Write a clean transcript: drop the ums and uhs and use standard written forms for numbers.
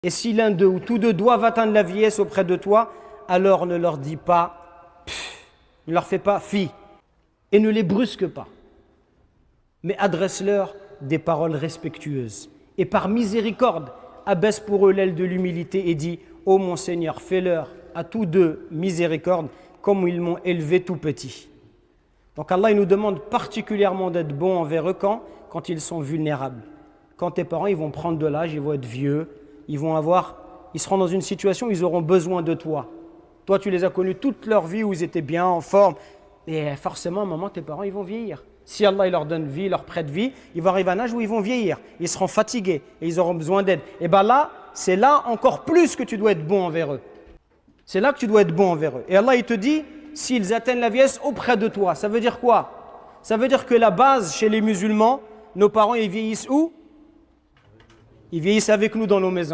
Et si l'un d'eux ou tous deux doivent atteindre la vieillesse auprès de toi, alors ne leur dis pas, ne leur fais pas fi, et ne les brusque pas. Mais adresse-leur des paroles respectueuses. Et par miséricorde, abaisse pour eux l'aile de l'humilité et dis, ô mon Seigneur, fais-leur à tous deux miséricorde, comme ils m'ont élevé tout petit. Donc Allah il nous demande particulièrement d'être bon envers eux quand ils sont vulnérables. Quand tes parents ils vont prendre de l'âge, ils vont être vieux, ils seront dans une situation où ils auront besoin de toi. Toi, tu les as connus toute leur vie où ils étaient bien, en forme. Et forcément, à un moment, tes parents, ils vont vieillir. Si Allah il leur donne vie, leur prête vie, ils vont arriver à un âge où ils vont vieillir. Ils seront fatigués et ils auront besoin d'aide. Et bien là, c'est là encore plus que tu dois être bon envers eux. C'est là que tu dois être bon envers eux. Et Allah, il te dit, s'ils atteignent la vieillesse auprès de toi, ça veut dire quoi? Ça veut dire que la base chez les musulmans, nos parents, ils vieillissent où? Ils vieillissent avec nous dans nos maisons.